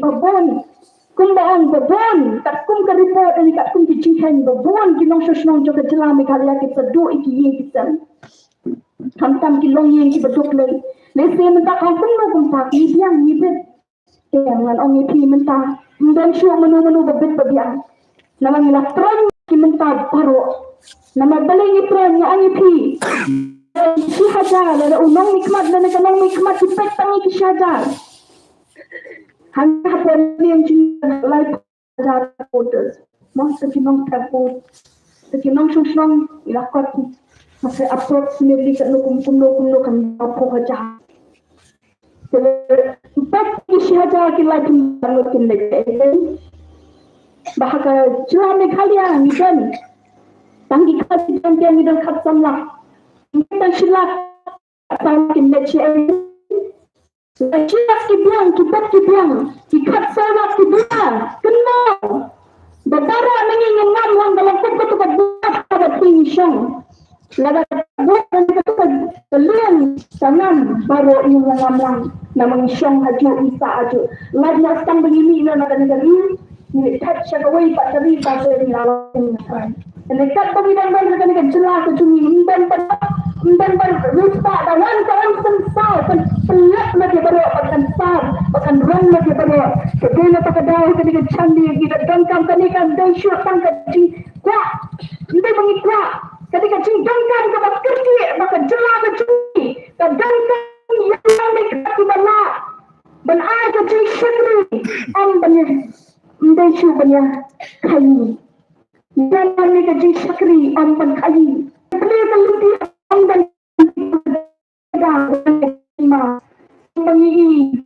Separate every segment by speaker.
Speaker 1: babon kum baong babon tak kum ka report ani kat kum ki jinghen babon ki long shong jo ka jela me khalia ki sadu iki yin ki sam tam ki long yin ki baduk le se menta ka kum no kum tak ni biang ni bet yang ngan ong pi menta dan syu menu babet babiang nama ngila tron ki menta baro nama bale ni tron ya ong pi si hajar la unong nikmat na kanong nikmat ki pek tangi ki hajar hang hapon yang cinta live hajar photos mau sekinong tapot sekinong shong ilakot masih approximately kat nukum kan apa hajar pek ki hajar ki live bangun lagi bahaka jua me khalia ni kan tanggi khat kan yang ni khat samla kita silap tangkin leche Cias ki biang, ki biang, kat salat ki biang, kenal. Bedara mengingin ngam dalam kutu buat pada tingsyang. Laga buat kutu kalian tangan baru ini ngam namang syang haju isa haju. Lagi astang begini na negeri ni kat syagawai patari patari lawan. Dan kat bagi dan jelas kecumi dan berusaha dalam kawan sensal pelat lagi baru bahkan rang lagi baru kedua pakadai ketika candi kita dongkam kanikan dan syuatan kecing kuat kita mengikuat ketika cing dongkam ke kerja maka jelas kecing dan dongkam yang dekat di mana benar kecing syakri banyak dan syuh banyak kayu dan banyak kecing syakri ban kayu beliau lebih dan mengi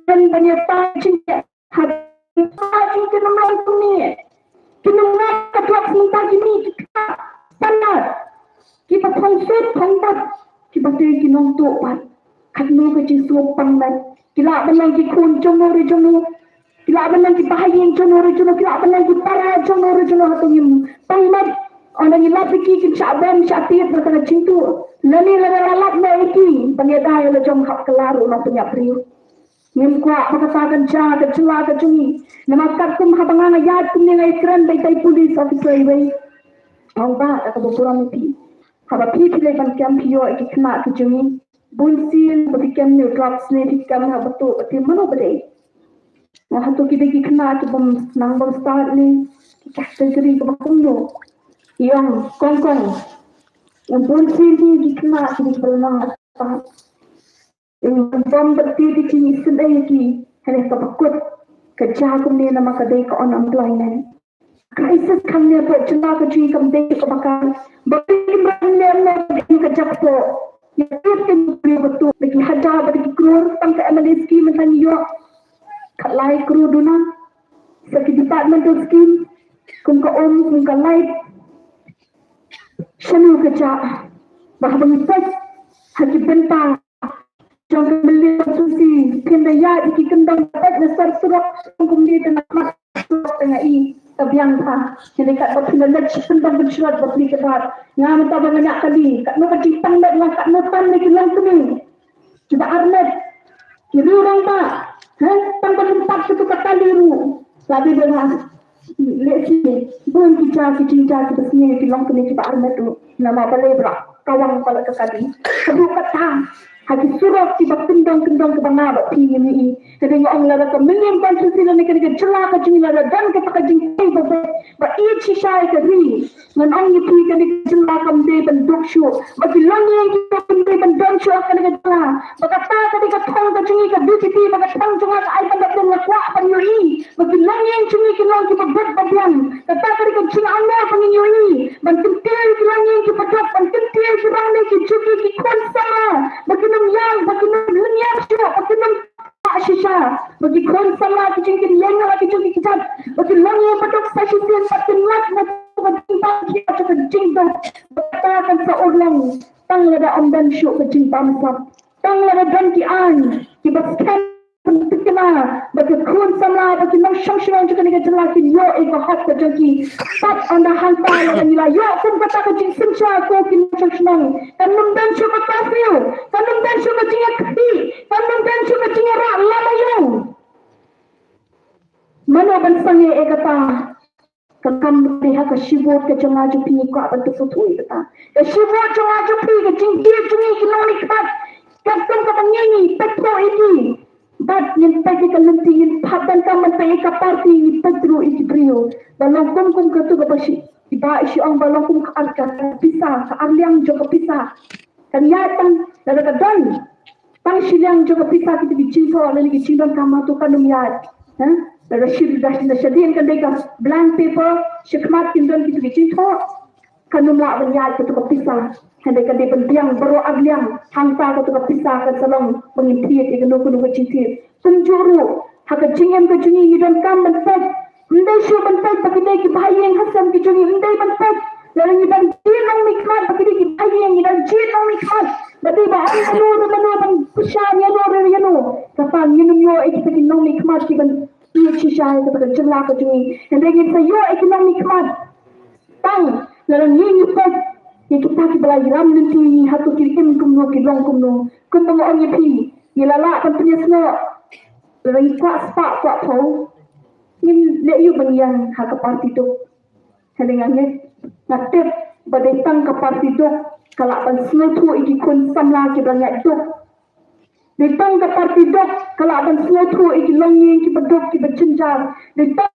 Speaker 1: kan banyak cinta hati kenal ini kenal ketua cinta ini benar kita konsep kontak kita pergi nonton pat kanu kecil sopang dan kila benar di kunjung kila benar di bahagian kila benar di para jono atau yang pangmat orang yang lapiki kim syabam syatiat berkata cintu lani lalap na iki pangedaya la jom hak kelaru na punya priu ngim kwa makatakan cha ka chula ka chungi namakat kum habangana yad kum nilai kran bai tai police officer bai ong ba ka bopuram pi haba pi pile ban kam pio iki kna ka chungi bunsil bagi kam ni drops ne ti kam ha batu ti mano bade na hatu ki bagi kna ki bom nang bom start ni ki category ka bakum no yang kongkong yang bunsil di kena di berenang apa yang bom berti di sini sedai ki hanya kepakut kerja kumni nama kadai ke onam pelayanan krisis kami buat jenak kerja kami kebakar bagi mana kerja po yang itu betul bagi hajar bagi krur tangka MLA scheme macam yo kalai krur duna seperti departmental scheme kumka kumka light Syanu kerja bahawa mengipas haji bentang jangan beli konsumsi kendaya iki kendang dapat besar surat kemudian dengan masuk tengah ini tabiang ha jadi kat berkena lagi kendang bersurat berbeli kebat ngam tak banyak kali kat no kecipang dak dengan kat notan lagi langsung ni kita arnet kiri orang tak tanpa tempat satu kata liru tapi dengan lesi pun kita bersini di long kini kita armet tu nama balebra kawang pala kekali kedua kata hati surat tiba kendang ke bangga bagi ini jadi yang orang lada menyimpan sila ni kena celak ke jing lada dan ke pakai jing ba each shy ke ri ngan ong ni pi kena celak kam de bentuk syu bagi lang yang kita pendai bentuk syu kena celak bagi ketika thong ke jing ke BTP bagi thong junga ai pada dengan kuat penyui bagi lang yang jing ke lang kita bet bagian kata ketika jing anda penyui bentuk tel lang yang kita bet bentuk tel kurang ni cuci ki kon sama bagi yang bagi dunia sudah bagi shisha bagi kon sama kucing yang lagi cuci kitab bagi lang yang betul stasiun patut bagi kita kucing tu katakan seorang tang lada omdan syuk kucing bangsa tang lada gantian kita kena bagi kun sama bagi nang syang juga ni jelasin yo ego hot terjadi tak anda hantar dan nilai yo pun kata kucing sencha ko kin syang kan memdan syuk kafir kan memdan syuk kucing kaki kan memdan syuk kucing bansange kata kakam lihat ke shibot ke jangan jupi ko apa tu sotui kata ke shibot jangan jupi ke jingkir jungi kinoni kat kapten kata nyanyi petro ini bat yang tadi kalenti yang padan kaman tayi ka parti ni petro ini brio balong kum ke tu ke basi iba isi ang balong kum ka pisah ka arliang jo ka pisah kan yatang daga dan pang silang jo ka pisah kita bicinto lagi bicinton kama tu kanum yat ha daga shir dah shadin kan dega blank paper shikmat kindon kita bicinto kanum la ban yat tu ka pisah Hande kade pendiang baru agliang hangta ko to pisah ka salong pengintri ke no kuno cintir tunjuru haka jingem ke jungi idon kam bentet ndai shu bentet pakide ki bhai hasam ki jungi ndai bentet lalang idan jinong mikmat pakide ki bhai idan jinong mikmat badi ba anu ban pushan ya no kapang yinum yo ikiti no mikmat ki ban ye chisha ka jela ka jungi hande ki yo economic mikmat tang lalang yin pet yang kita kibala ram nanti hatu kirim kumno kilong kumno kumno ang yepi yilala kan penyesno rai kwa spa kwa pho yin le yu bangyang ha ka parti to halingan ne natep badetang ka parti to kala ban sno thu iki kun samla ki banyak to detang ka parti to kala ban sno thu iki longyen ki badok ki bachinjar detang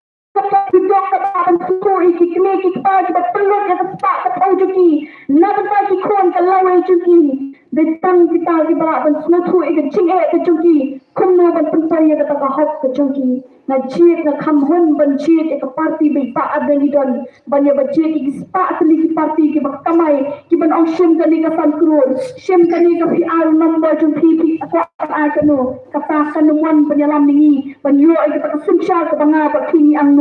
Speaker 1: Kita akan suku iki kini kita peluk yang tepat ketau juki. Nak kita ikon kalau juki. Detang kita di bawah dan senutu iki cing ke juki. Kumno ban pentai yang kata hak ke juki. Na jit na kamhun ban jit ek parti bi pa adani don. Ban ya bajit iki spa tli ki parti ki bakamai ki ban ong shem kani ka san crore. Shem kani ka pi al number juki aku akano kata kanuan penyalam ni ban yo ek kata suncha ka banga pa kini ang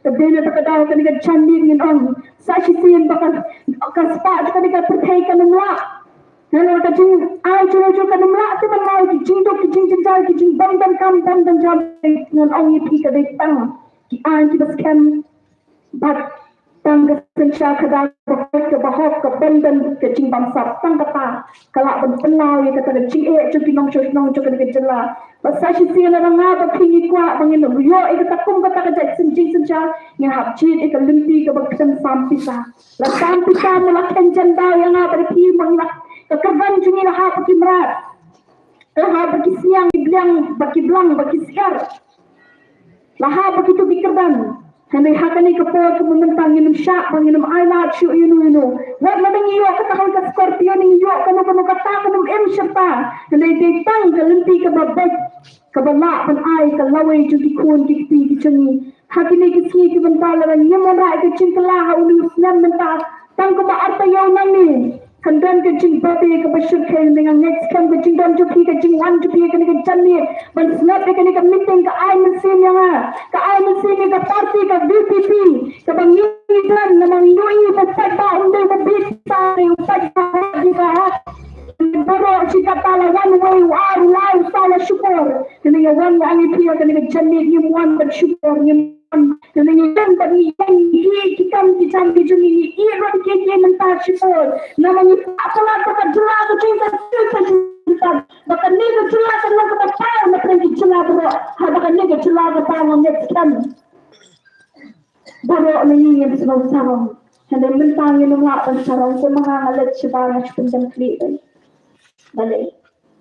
Speaker 1: Tadena takadaw kaniga chandin ngin on sashi sin baka kaspa kaniga perthai kanumla nalo ka jing ai chulo kanumla te ban mau ki jing jal ki jing bang dan kam dan jam ngon ong yi ka de tang ki ai ki bas kan bat tang ka sensha kada ka bahok ka bandan ka jing bang sap tang kata kala ban penau ye kata jing chu nong kaniga jela Sashi sila na nga ba pingi kwa bangin yo ika takum kata ka jat senjing senja nga hapjit ika limpi ka bagkam sampisa la sampisa mo la kenjan daw yang nga ba pi mangla ka kaban jungi la ha pakimrat la ha bakisiang iblang bakiblang bakisiar la ha bakitu bikerdan Handai hakani ka po ka mentang yunum syak banginum I love you wat ladang iyo kata ka Scorpio ning iyo kanu kata kanum M syapa handai detang ka lempi ka babek ka bala ban ai ka lawai juki kun ki ti ki changi hakini ki si ki bantala ran yamara ka cinkala ha ulu islam menta tang ko ba arta yaw nang Kandan ke jing babe ke bashir ke dengan next kan ke jing dan jupi ke jing wan jupi ke ni janni ban snap ke ni ke meeting ke ai mesin yang ke ai mesin ke parti ke BPP ke bang ni dan namang yui besar ba unde ke bisa ni usai di ka boro cita tala one way war live sala syukur ni yang ani pia ke ni janni ni wan bersyukur ni Dengan yang bagi yang kita jungi ni iron kita mentah syukur namanya apalah kata jelas tu cinta cinta bahkan ni tu jelas senang kata tahu nak pergi jelas bro bahkan ni jelas kata orang next time bro ni yang semua sarong hendak mentang yang nak sarong semua alat sebab nak pinjam klik balik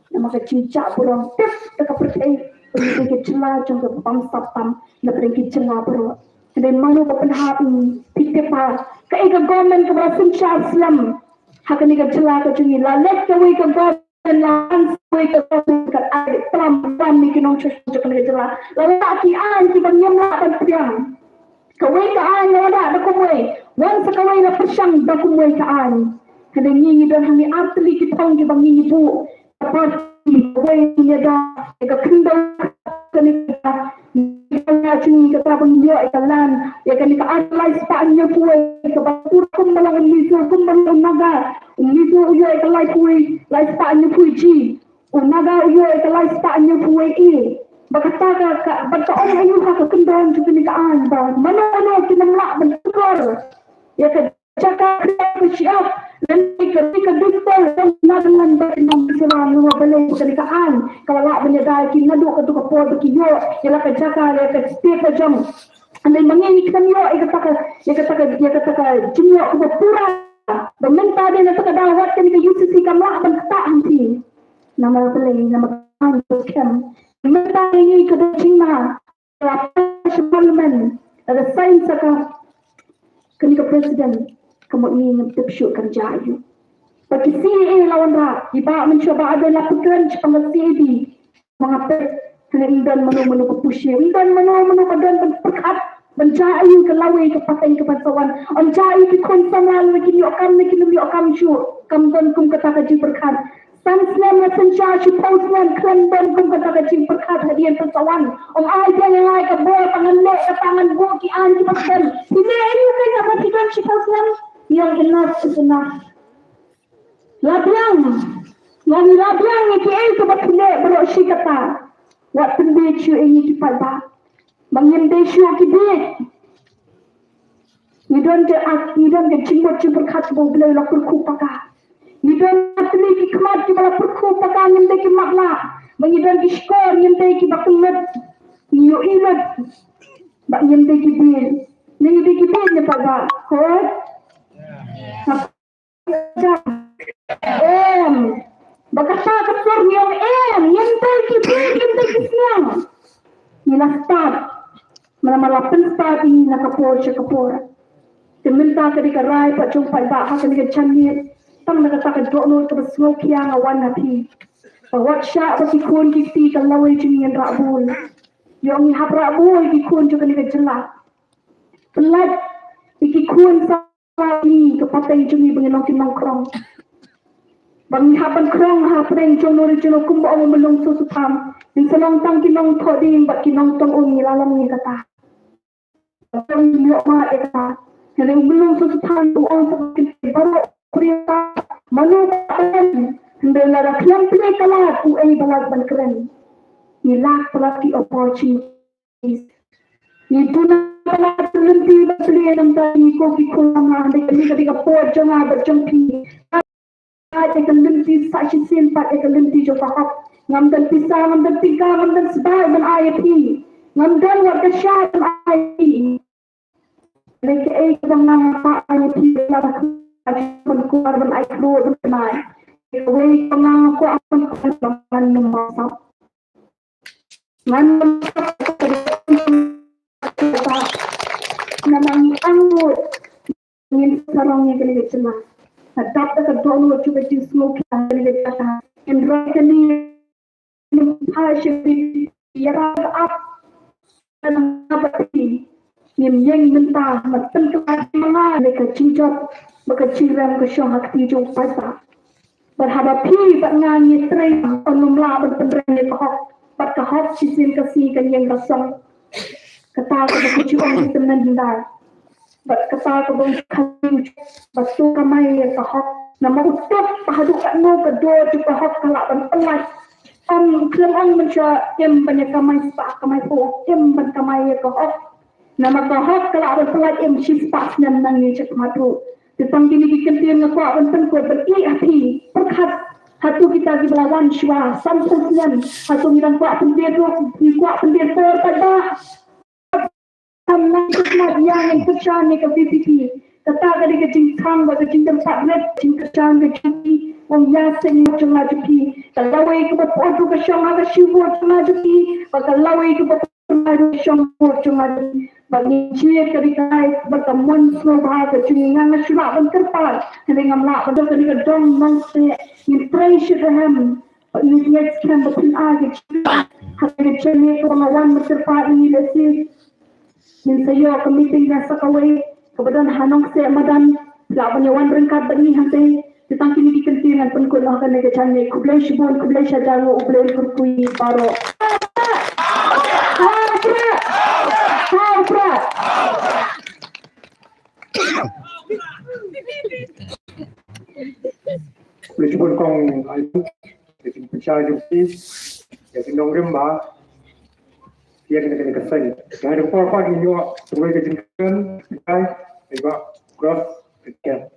Speaker 1: nama kecicak bro tak percaya pergi jelas jangka bangsa pam nak pergi jelas bro dan mana ko penhap ini pikir pa kai ka government ka basin Islam hakani ka jela ka jungi la let ka we ka government la we ka ka ai pram ni kinong church ka jela la la ki an ki ban yam la kan priang ka we ka an la da ko we wan sa ka we na pasyang da ko we ka an kada ni don hami atli ki tong ki bang ni bu pa we ni da ka kindang kani Kaya cuni kata pendio ikalan ya kan ka advice pa anyo puwe ka batur kum malang naga umiso uyo ikalai puwe life pa anyo puwe ji unaga uyo ikalai pa anyo puwe bakata ka bato on ayo ka kendon cuni ka an ba mano kinamla bentukor ya ka caka ka siap dan ketika dusta na dengan bernom selalu boleh kalikaan kalau la menyadari ki ngadu ka tu ka po ki yo ila ka jaka le ka step jam Andai mangi kita mio ia kata jumio ko pura. Bementa dia nak dawat kan ke UCC kamlah ban tak hanti. Nama pelai nama kan kem. Bementa ini ke China. Parlimen ada sains saka kan ke presiden kamu ini terpsyuk kerja ayu. Bagi CA lawan rak, iba mencoba ada lakukan cepat CAD mengapa kena indan menu kepushi, indan menu badan berkat mencari ke lawai ke pakai ke pasawan, mencari ke konsangan lagi ni okam syur, kamdan kum kata kaji berkat, sanslan mencari postman kamdan kum kata kaji berkat hadiah pasawan, aja yang lain ke bol tangan lek ke tangan bol kian ke pasawan, ini kan apa tidak si postman yang enough. Labiang ni kiai ke bakile berok si kata. Wat pendek syuk ini kipat ba. Bangin de syuk kibit. You don't get cimbur kat bo bela la perku paka. You don't atli ki kmat ki bala perku paka ngin de ki makla. Bang you don't ki skor ngin de ki bakulet. You ilat. Bang ngin de ki bil. Ngin de ki bil ni paga. Hoi. Bagasa kapur yang yang tadi siang. Nilah start. Malapan start ini nak kapur. Keminta ketika rai pak jumpa bah ketika canggih. Tang nak kata dono ke smoke yang awan hati. Bawa syak bagi kun kiti kalau jengin rabul. Yang hab rabul kikun juga ketika jelas. Pelat ikikun ini kepatai jengi bengenong nongkrong. Bang haban krong ha preng jono regiono kumba om melong susupam. In selong tang kinong thoding bak kinong tong umi lalam ni kata. Bang yo ma eta. Hele melong susupam tu on sakin baru kuriya manu kan. Hendela rakyam pile kala tu ai balag ban keren. Ni lak pelaki opportunities. Ni tuna pala tulunti basli nam tani ko ki kulama de ketika por janga berjempi. Ekalimti saksi simpat ekalimti jo faham ngamdan pisah ngamdan tiga ngamdan sebai dan IAP ngamdan warga syah dan IAP leke bang apa IAP lah pun keluar dan IAP dan kenai wei pengaku akan pengembangan nomor namang anggur ingin sarangnya kena jelas. Adapt the download to the smoke and reckoning partially up and abati. Nim yang mentah, matan kepada mana mereka cinjat, mereka ciram ke syong hati jom pasal. Berhadapi dengan nyetri, penumlah berpenderai kahok, berkahok sisin kasihkan yang rasang. Kata kepada kita menendai. Kata kebun kayu, batu kamai kahok, nama utup pahadu kanu kedua tu kahok kalak dan pelas. Kelang mencak em banyak kamai spak kamai po, em ban kamai kahok. Nama kahok kalak dan pelas em spak nan nangi cek matu. Tentang kini dikentir ngakak dan tentu beri hati perkat hatu kita di belawan syua samsudnya hatu ngilang kuat pendir pada Nampak yang kerjaan ni ke PPP. Kata kali ke jingkang, ke jingkang tablet, jingkang ke jingki, orang yasin macam ngajuki. Kalau ke berpodu ke syong agak syubur macam ngajuki, kalau ke berpodu ke syong macam ngajuki. Bagi cie kerikai bertemuan semua ke jingkang syurah dan terpal. Jadi ngamlak pada kali ke dong mangse, ni pressure hem. Ni dia sekian betul aja. Hari ini pengawan berterpal ini lesih. Min sayo ke meeting biasa kawai kemudian hanong se madan lawan yawan rengkat bani hantai tentang kini dikentingan penkul akan negara cantik kublai shibun kublai syajaru kublai kurkui baro
Speaker 2: kublai shibun kong ayu jadi percaya jadi jadi nongrim bah dia kena kesal. Yang ada apa ni juga sebagai kejengkelan, kita juga cross kejengkelan.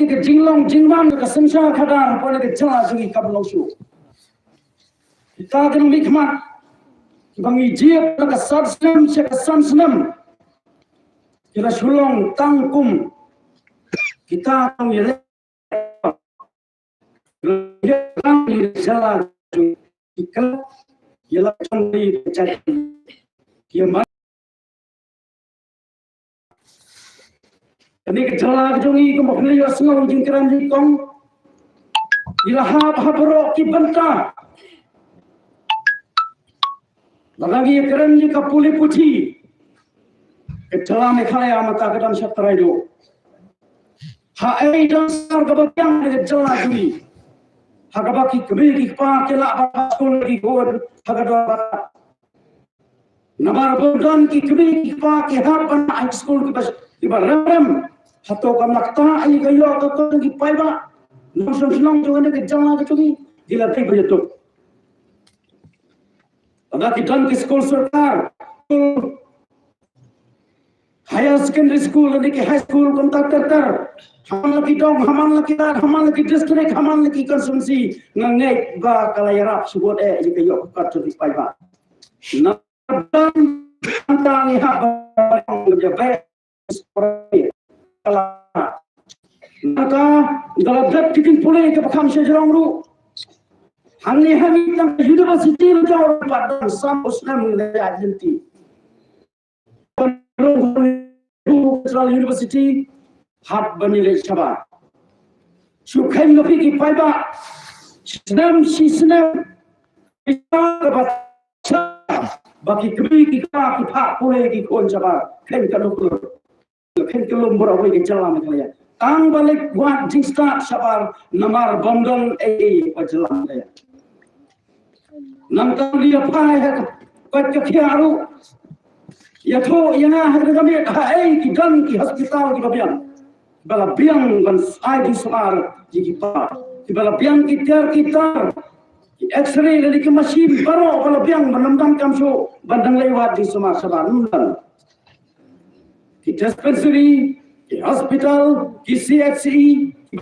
Speaker 3: ke jinglong jingman ke sensha khadang pon ke jala jungi kablong su kita kan mikmat bangi jiep ke sadsnem se ke sansnem kita sulong tangkum kita tang yele jala jungi ikal yela jungi cari dia ini kejala kejongi ke maknanya sengau jingkiran jikong ilahap haberok ki benta lagi keren jika puli puji kejala mekhalaya mata kedam syatrai do hae dasar kebakiang kejala juri hagabaki kebiri pa kelak bakul lagi god hagadwa nabar bodan ki kebiri pa ke hapan high school ki bas ibaram hato kam lakta ai gayo ko ko gi paiba langsung senang jo ne ke jala ke chungi dilatih begitu ada kitan ke sekolah sarkar higher secondary school ne ke high school kontraktor haman lagi dong haman lagi district haman lagi konsumensi ngangai ba kalayarap subot je ke yo ka chungi paiba na tang ha ba jabe maka dalam dak tikin pulai ke pakam sejarang ru hangi tang university lu jauh pada sampus nam le agenti Central University hab banile sabar sukai ngopi ki paiba senam baki kemi ki ka ki phak pulai ki kon sabar ken kalukul ken kelum bora wei ke jalan kaya tang balik buat jingsta sabar namar bondol pajalan kaya nam tang dia pai kat kiaru ya tho yana har kami ki gan ki hospital ki babian bala biang ban ai di samar ki pa ki bala biang ki tiar kita x-ray dari ke mesin baru bala biang menambang kamso bandang lewat di samar sabar nundan di dispensary, di hospital, di CHC,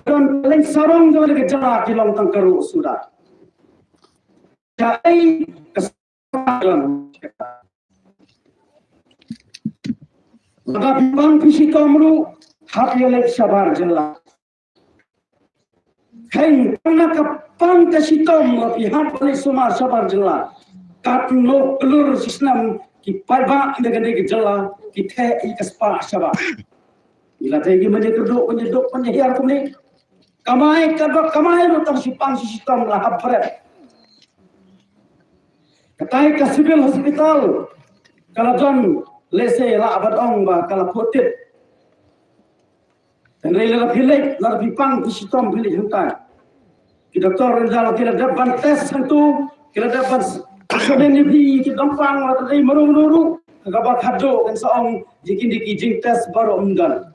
Speaker 3: dan paling sarong juga lagi jalan di lontang keru sudah. Jadi kesalahan. Maka bang fisikam lu hati oleh sabar jelas. Hei, karena kapang kesitom lebih hati oleh semua sabar jelas. Katno pelur sistem ki paiba dengan gejala kita ikaspa syaba ila tegi menjeduk penyehiar kumni kamai lu tang sipang sistem lah habret katai ke civil hospital kalau don lese la abadong ba kalau potit dan rela pilih la pipang sistem pilih hentai ki doktor rela kira dapat tes tentu kira dapat kemudian ni kita gampang atau dari meru agak hado kan seorang jikin dikijing tes baru umdan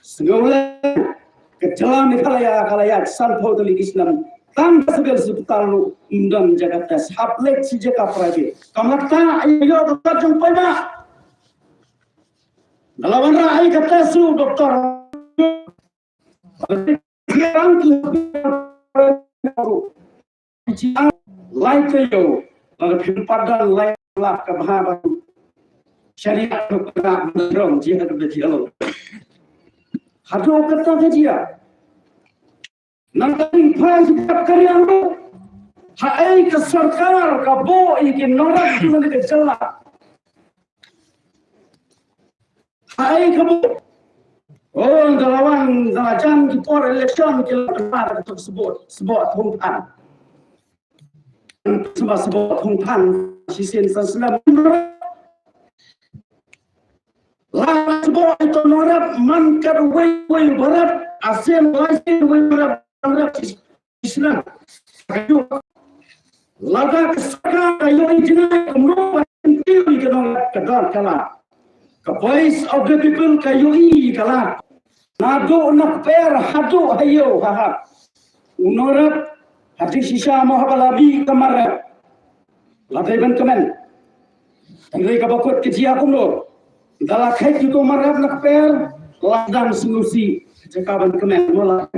Speaker 3: segala kejala kalaya sanpo tuli Islam tanpa segala seputar lu umdan jaga tes haplek si jaga private kamarta ayo dokter jumpa nak dalam rai kata su dokter orang tu like yo kalau padan like lah kebahagiaan syariat kepada menderong jihad berdialog. Hado kata dia. Nanti pas kita kerja lu, hai ke sarkar kabo ikin norak tu nanti kejelah. Hai kabo. Oh dalawan dalajan kita election kita kemar tersebut humpan. Sebab humpan sisen senam lah sebab itu norap mankar way barat asen lain way barat Islam kayu laga kesaka kayu ijna umroh penting ke norap kedar kala ke voice of the people kayu kala nado nak per hadu hayo haha norap hati sisa mahabalabi kamar latai ban kemen tanggai kabakut kejia kumlo dalam kait itu marab nak per ladang solusi Cakapan kemen mulai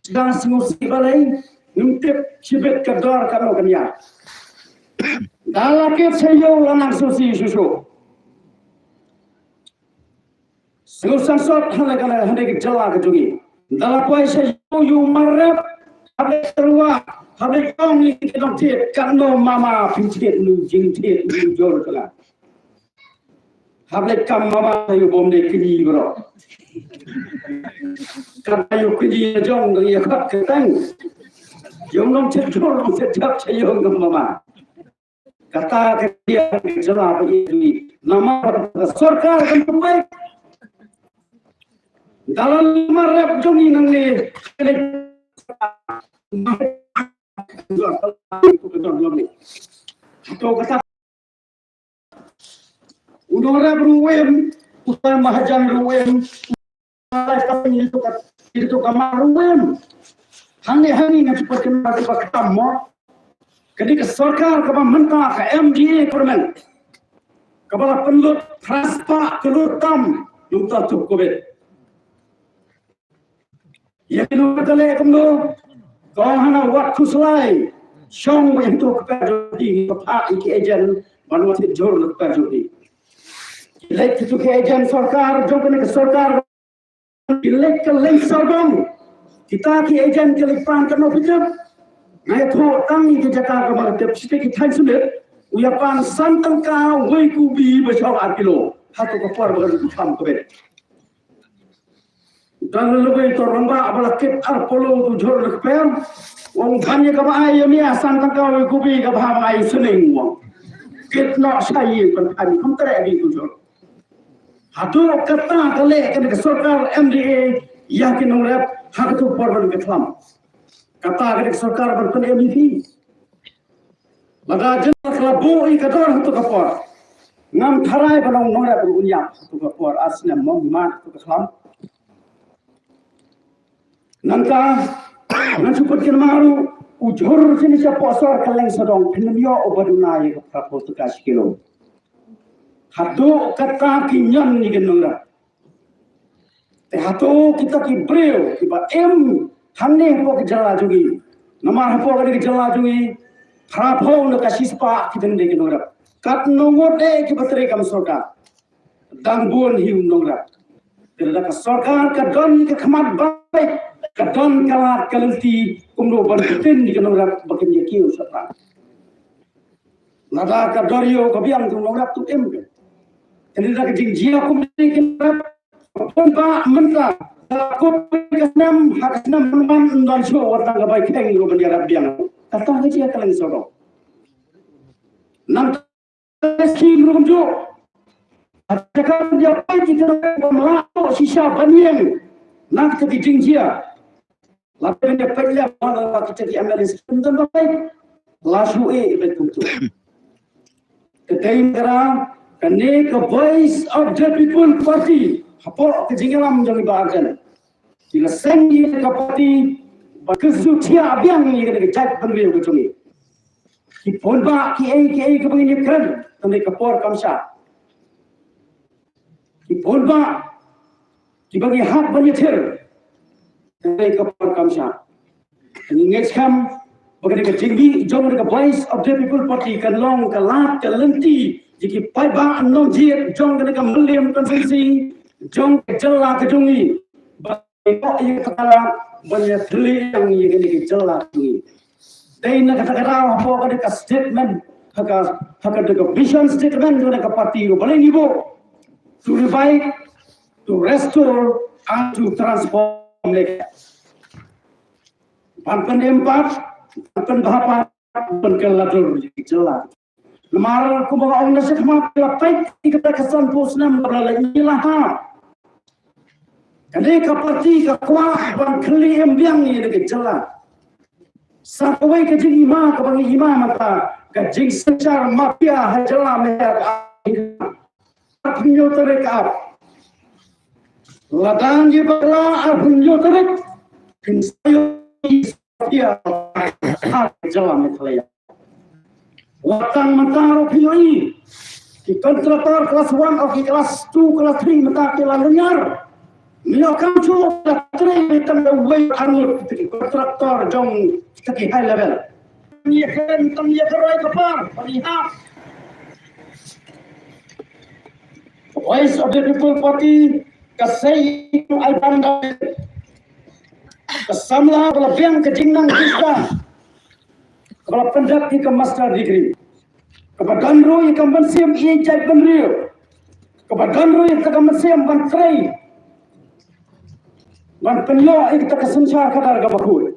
Speaker 3: sedang sengusi balai nuntip cibit kedor kalau kenya. Dalam kit sayo lanang susi susu. Sengusan sot hal gejala kejugi. Dalam kuai sayo yu marap habis terua habis kong ni kita tiap kano mama pincit lu jing tiap lu jor kala. Habis kam mama sayo bom de kini bro. Karena yuk kerja jong dengan yakat ketang, jong nom cedor nom cedap cayong mama. Kata kerja kerja apa ini? Nama sarkar kan baik. Dalam marap jong ini nanti itu kata udara beruem, usai mahajan beruem. Itu kamaruan hani na cepat kena pakai mo ketika sarkar kaba mentah ke MDA permen kaba penlut transpa kelut tam luta tu covid ya kinu kale kamno kau hana waktu selai song untuk kepajudi kepak iki ejen manusia jor kepajudi lek itu ke ejen sarkar jom ke sarkar Ilek keleng sabang kita ki ejen kelipan kena pijak naya tho tangi ke jaka kamar tep site ki thain sulit uyapan santang ka wei kubi bachau 8 kilo hatu ka par bagan tham kobe dan lebih to ramba abala kit ar polo tu jor lek pem wong khanye ka ba ay mi santang ka wei kubi ka ba ai suning wong kit no sai kan ani kam tare adi tu jor hatu kata kale kan sarkar MDA yakin ngrap hatu porban ketlam kata kan sarkar berpen MVP laga jenak labu I kador hatu kapor ngam tharai banong ngrap unya hatu kapor asna mong man hatu ketlam nangka nan support kin maru ujhur sini sa posor kaleng sadong pinyo obaduna ye kapor tukas kilo hatu kata kinyan ni genora te hatu kita ki breu ki ba em hanne po ki jala jugi nama po ki jala jugi phapho na kasispa ki den de genora kat nongot e ki batre kam sarkar dang buon hiu nongra dela ka sarkar ka don ki khamat bai ka don kalat kalanti kumro ban tin ni genora bakin ye kiu sarkar nada ka dorio ka biang tu nongra tu em jadi nak jinjia aku mungkin pompa mentah aku kesam hak senam menuan dan show orang kebaik yang lu menjadi biang kata aja kalian soro nanti sih lu kumju ada kan dia pergi ke melapor sisa banyak nanti ke jinjia lalu dia pergi mana kita di Amerika tentang baik lasu betul tu ketain kerang kene ke Voice of the People Party hapor ke jingalam jang bahagian bila sengi ke parti bakesu tia biang ni ke jat penwe ke jungi ki ponba ki ai ke begini kan tane ke por kamsa ki ponba ki bagi hak banyetir tane ke por kamsa ni ngecham bagani ke jinggi jong ke Voice of the People Party kan long ke lat ke lenti jiki pai ba anong jiet jong kena ka meliam konsensi jong jela ke jungi ba ko ye kata banyak teli yang ye kena jela jungi dai na kata kata apa ka statement haka de vision statement de ka parti ko bale nibo to revive to restore and to transform like pan empat pan bahapa pan kalatur jela Lemar ko mga ong nasa kama lapay kita kesan posnam berlalu inilah ha. Kali ka parti ka kuah ban keli embiang ni dekat jalan. Sakawai ka jing ima ka bang ima mata ka jing secar mafia hajala meher apnyo terek ap. Ladang je bala apnyo terek kinsayo mafia hajala meher. Watang mentaro pioi ki kontrator kelas 1 atau kelas 2 kelas 3 mata kelan dengar Mio kam chu tray tam the way anul kontraktor jong taki high level. Ni khen tam ye roi kapar pani ha. Voice of the People Party kasai ai banda kasamla bala biang ke jingnang kita bala pendak ke master degree kebadan roi ke mensiam ie jai benrio kebadan roi ke mensiam ban tray ban penyo ik tak sensar kadar ga bakul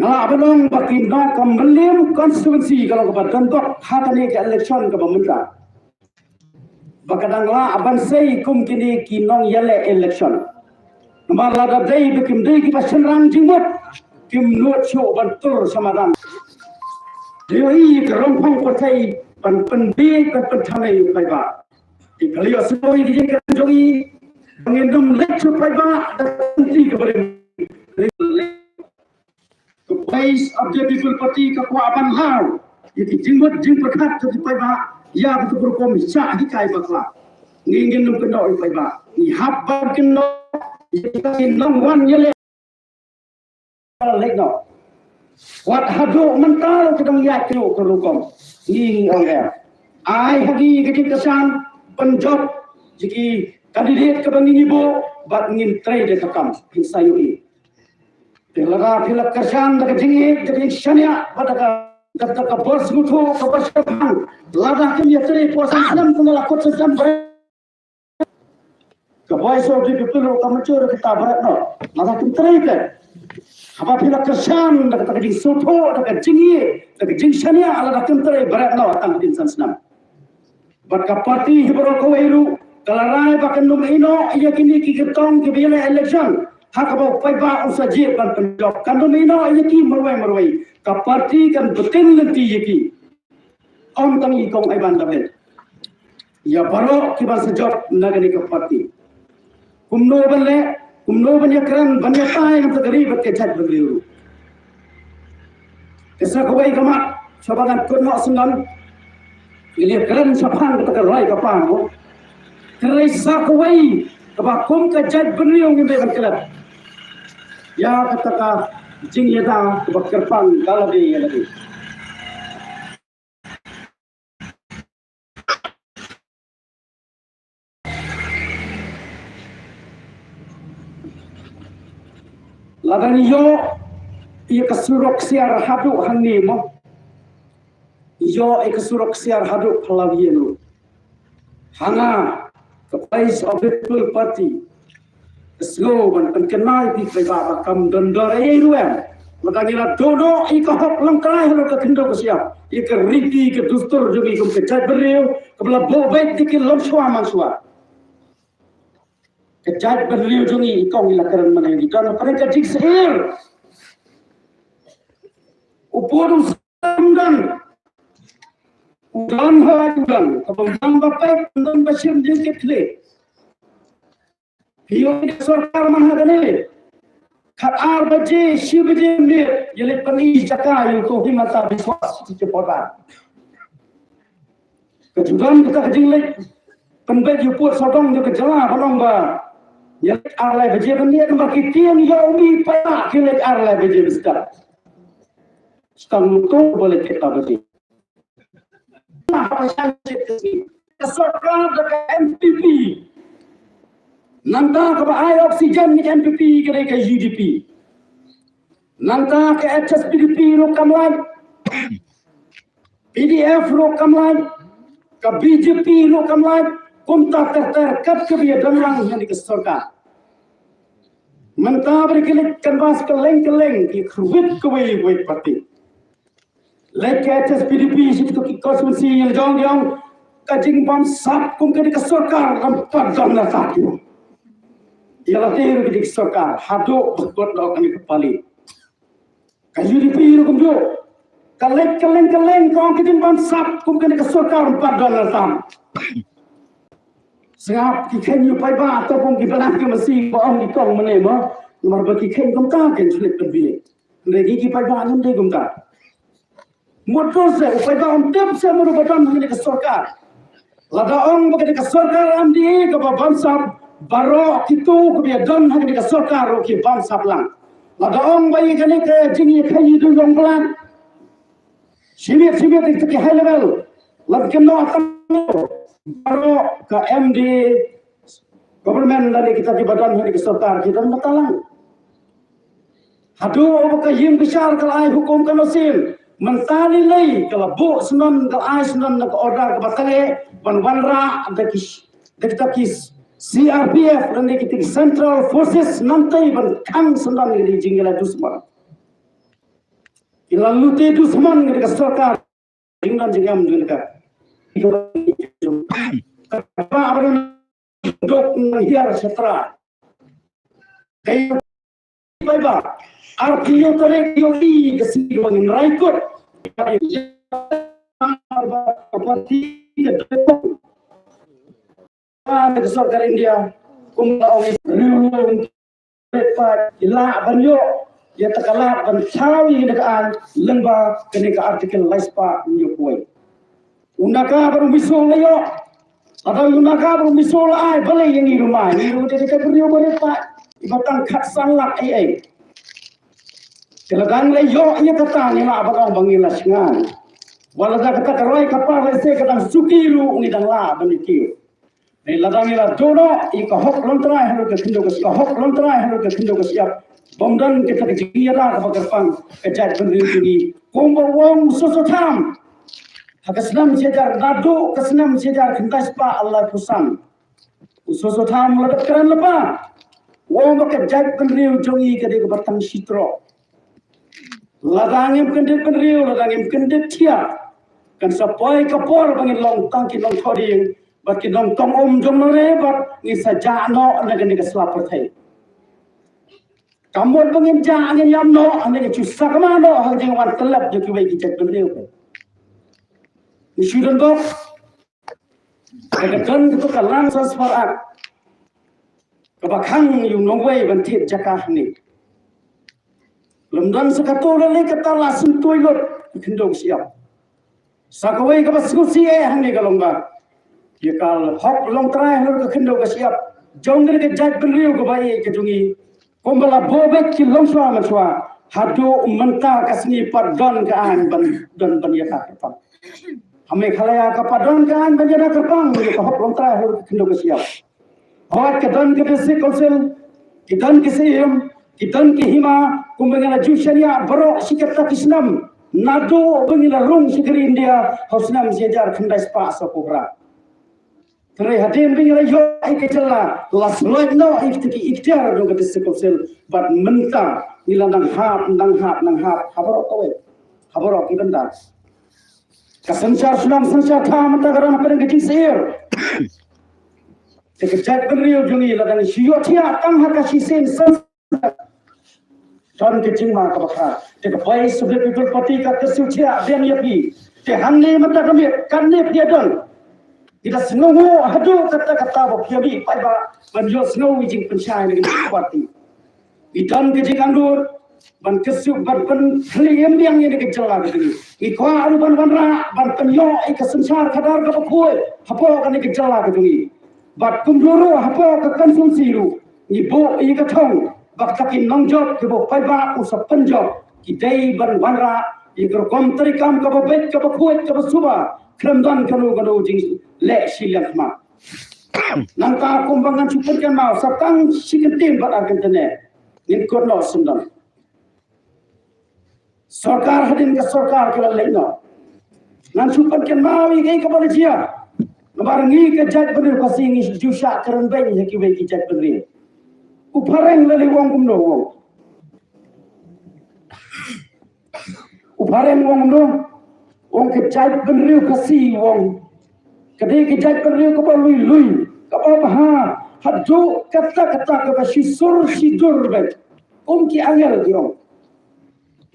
Speaker 3: na abanong bakin no kambelium constituency kalau kebadan dok hatane ke election ke pemerintah bakadangla aban sei kum kini kinong yale election nomor lada dai bikim dai ki pasenrang jingmot kim nuot show bantur samadan deui kerong pang percai pan penbi kan pentamai pai ba ikalio soi di kan jogi mengendum lecture pai ba nanti kepada the voice of the People Party ka ko aban hau iki jingmot jing perkat tu pai ba ya betul kom sa hikai bakla ngingin num kendo pai ba ni habbar kendo ini nong wan yele lekno wat hado mental kedang ya kyo kerukom ni ongya ai hagi kesan penjob jiki kandidat ke bangi ibu bat ngin trai de takam insayui telaga philak kersan de jingi de shania badaka kata bos mutu kapas kapang lada ke yatre posan sam kumala kot sam ke voice of the people kamacur kita barat no lada ke trai ke apa philak kersan de kata jing soto de jingi de jing shania lada ke trai barat no tang din sansnam bat ka parti hibro ko eru kalarai bakan num ino iya kini ki ketong ke bila election hak ba pai ba usaje ban penjok kan num ino iya ki merwai ka parti kan betin nanti yaki om tang ikong ai ban dabel ya baro ki ban sejok nagani ka parti kumno ban yakran ban yatai nam tagari bat ke chat bagriu kesa ko bai kama sabagan kurno sundan ini keren sapang kita rai kapang kerai sakwai kabakum ka jaj benriung ngi berkelap ya kata jing yada kebakerpang kalabi lagi lagan yo ia kesurok siar hadu hangi mo yo kesurok siar hadu palawi lu hanga the place of the People Party slow ban kenal di pribadi kam dondor ruam makanya dodo ikahok langkai lo ka kendo siap ik riti ke dustur jogi kum ke chat beriu kepala bobek dikil lomswa manswa ke chat beriu jogi ikong ilakaran mana di kana mereka diksir upodum samdan udan hadudan kabang bapak dan basir dikit le hiyo सरकार महागने खर 8 बजे शिव बजे में ये पनी जका यो तो हिमता विश्वास के पता kejudan kita jingle penbet yo puat sodong yo kejala balong ba ye arlai beje bende ba kitian yo umi pa kile arlai beje bestar stam to boleh kita beje सरकार का MPP nanta ka ai oksigen ni MPP kare ka UDP nanta ka HSPDP ro kamlan PDF ro kamlan ka BJP ro kamlan kumta ter kat ke biya damlang ni ka sarkar manta berkelik kanvas ke leng ki khwit ko wei parti like HSPDP sit ko ki constituency yang jong ka jing bam sap kum ke ka sarkar ram padam na sakyo ialah ter di sarkar hado berbuat dok kami kepali kayu di piru kumjo kaleng kau kitin ban sap kum kena ke sarkar $4 tam sengap ki khen yu pai ba to pom ki balang ke masi ba om ki kong mane ma nomor ba ki khen kum ta ken sulit penbile lagi ki pai ba ngam de kum ta motor se upai ba om tep se mo ba tam ke sarkar lada om ba ke sarkar am di ke ba ban sap baro kitu ke don hang di sarkar ro ki bam saplang la da ong bai ke ni ke jingi khai du long plan sibit ke high level la ke no baro ka MD government dari kita di badan hari ke sarkar kita matalang hadu ka yim besar kal ai hukum kan osin mentali lei kala bu senon kal ai senon nak order ke batale banwanra kita kis CRPF dan kita Central Forces nanti berkang senon di jingla dusman ilalu te dusman ke sarkar dengan jingam dengan apa dok hiar setra kayak apa artinya terek yoi kesini bangin raikut seperti ke sarkar India kumla ong repat ila banyo ya takala ban chawi dekaan lemba kene ka artikel laispa nyokoi undaka baru misol yo atau undaka baru misol ai balai yang di rumah ni rumah kita beriu berepat ibatang khat sanglak ai kelagang le yo ia kata ni la abang bangila singan wala da kata karoi kapar le se kata sukiru ni dang la baniki ni ladang ila dono I ka hok lontrai halo ke khindo ke ka hok lontrai halo ke khindo ke siap bomdan kita ke jiara ka pang ke jat bendri ni kombo wong sosotam Kesnam sejar dadu, kesnam sejar kentas pa Allah pusam. Usoso tham lekat keran lepa. Wong bakat jat penriu jongi kade kebatang sitro. Ladangim kendet penriu, ladangim kendet tia. Kan sapoi kapor bangin long tangki long thoding, bakin long tong jom nore bat ni sajano nagan ni keslapar thai. Kamot bangin ja angin yamno, angin cusak mano hang jeng wan telap jo kiwai ki jat penriu ke. Isuran kok, kadang itu kalang sasparak, kebakhang yung nongway bantit jakah ni. Lemdan sekato lele kata langsung toilet kendong siap. Sakaway kabas kusi hang ni kalongba. Dia kal hok long try hang ke kendong siap. Jong ni ke jat penriu ke bayi ke jungi. Kombala bobek ki long swa maswa. Hadu mentah kasni pardon ke an dan banyata kepan. Hame khalaya ka padon kan banjana terpang ke hok long try hang ke kendong siap. Awak ke dan ke district council, ke dan ke CM, ke dan ke hima kumbangala jusharia barok sikata kisnam nado bangila rung sikari India hausnam sejar khandai spa sapura tare hadim bangila yo ai kecela las loit no iftiki ikhtiar do ke district council but mentang nilandang hap nang hap habarok kawe habarok ibanda kasansar sunam sansar tha mata garan pereng kecing seir Sekejap beriu jungi ladang siyo tia tang hakasi sen John kecing mak bakar. Teka pai sebelah people party ka kesu tia biang yapi. Te hangne mata kami kanne dia don. Kita snow hadu kata-kata ba piabi pai ba banjo snow wijing pensyai dengan party. Idan kecing anggur ban kesu ban kliem biang ini kejala gitu. Ikwa aru ban ban penyo ai kesensar kadar ka bakoi. Hapo kan kejala gitu. Bat kumduru hapo ka konsumsi ru ibo i ka thong bak takin nongjob ke bo pai ba usap penjob ki dei ban wanra i gro kom tari kam ka bo bet ka bo khuet ka bo suba kremdan kanu kanu jing le silang ma nang ka kumbangan super kan mau satang sikentin bat argentine in korno sundan sarkar hadin ka sarkar kala leino nan super kan mau i ka bo dia Nabarangi ke jat bener kasing jusha keren bayi haki bayi jat bener. Upareng lele wong kumno wong. Upareng wong kumno wong ke jat bener kasih wong. Kadai ke jat bener kapa lui kapa baha hadu kata kapa sisur sidur bet. Ki angel diong.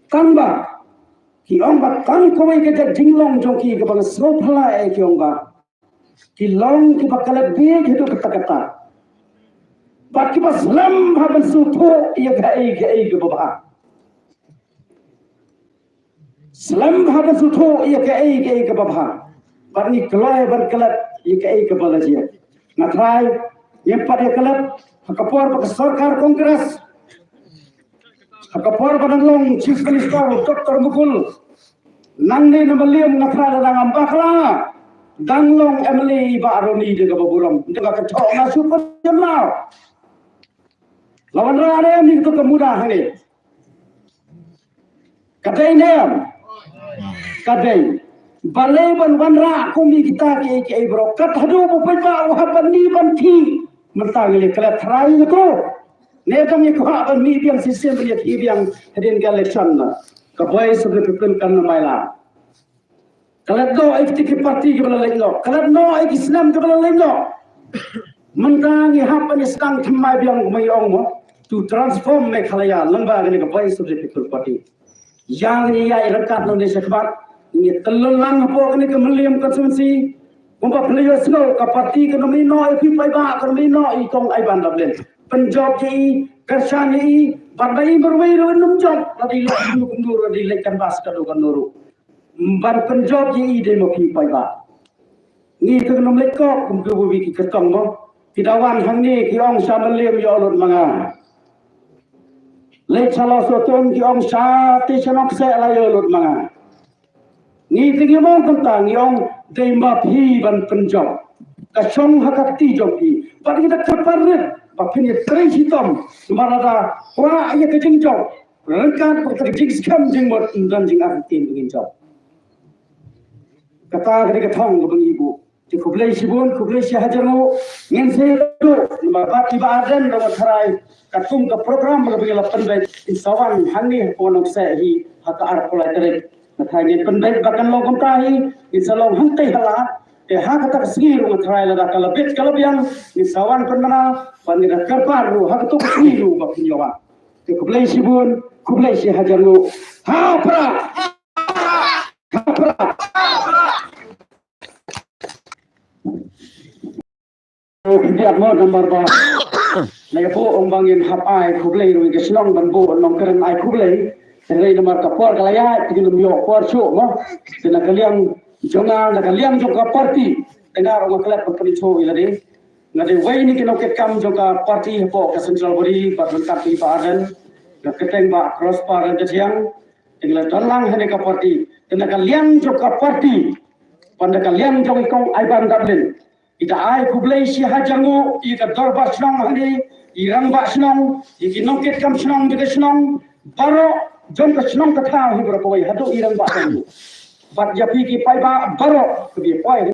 Speaker 3: Kamba ki ong ba kan koi ke jat jinglong jongki kapa srophala ki ong ba. Kilong ki bakal big itu kata-kata. Baki pas lam haban supo ia gai ke baba. Slam haban supo ia gai ke baba. Bani kelai berkelat ia gai ke balajia. Ngatrai Yang pada kelab hakapor pada sarkar kongres hakapor pada long chief minister Dr. Mukul nang ni namaliam ngakra dalam ambakla danglong emily ba aroni de gaburam de ka thok na super jamna lawan ra ada ni to kemudah ni kadai nem kadai balai ban wanra kumi kita ke bro kat hadu mo pa ba wa ban ni ban thi mentang le kala thrai ko ne dam ye ko ban ni biang system ye thi biang hedin gal election na ka boy sub people kan maila kala do ai ti parti ke bala lenglo kala no ai islam ke bala lenglo mentang ye hapan islam thmai biang mai ong mo to transform me khalaya lamba ne ka boy sub people party yang ni ya irakat no ne sekbat ni telang po ne ke meliam constituency Umpa players no kapati ekonomi no ipi paiba ekonomi no itong ai ban dablen penjob ji kersan ni bandai berwei num job lagi ndur di lekan bas kado kanuru ban penjob ji demo pi paiba ni ke nom leko kumpu bi ki ketong mo tidawan hang ni ki ong sa meliam yo lon manga le chalo so ton ki ong sa ti chanok se la yo lon manga ni tinggi mo tentang yang dema phi ban penjom ka chong hakati jopi pat kita kaparit bakin ye trei hitam marada wa ye ke jingjong rangkan ko ke jing skam jing mot dan jing artin ngin job kata ke thong bang ibu ti kublai sibun kublai hajaru ngin se do ba ti ba dan do tharai ka tum ka program ba bela pandai insawan hanni ko nok se hi haka ar polai tere Nathai pendek bahkan logam tahi insalong hantai hala hak tak segiru mathai lada kalabit kalabiang insawan pendana panira karparu hak tu segiru bakin yawa te kublai sibun kublai si hajaru ha pra dia mau nomor ba naga po ong bangin hap ai kublai ru ke slong ban bo nong keren ai kublai Serai nomor kapor kalaya tinggal lumio por show mo sina kaliang jonga na kaliang joka party dengar orang kelab company show ilade ngade wai ni kino ketkam joka party po ka central body patun tapi padan na keteng ba cross padan jang tinggal dalang hene ka party tena kaliang joka party panda kaliang jong ikong aiban dablin ita ai kublai si hajangu ita dorba snong hane irang ba snong ikino ketkam snong de snong baro Jom ke senang kata hiburan kau hadu irang bahagian. Bat japi ki pai ba baro kebi pai.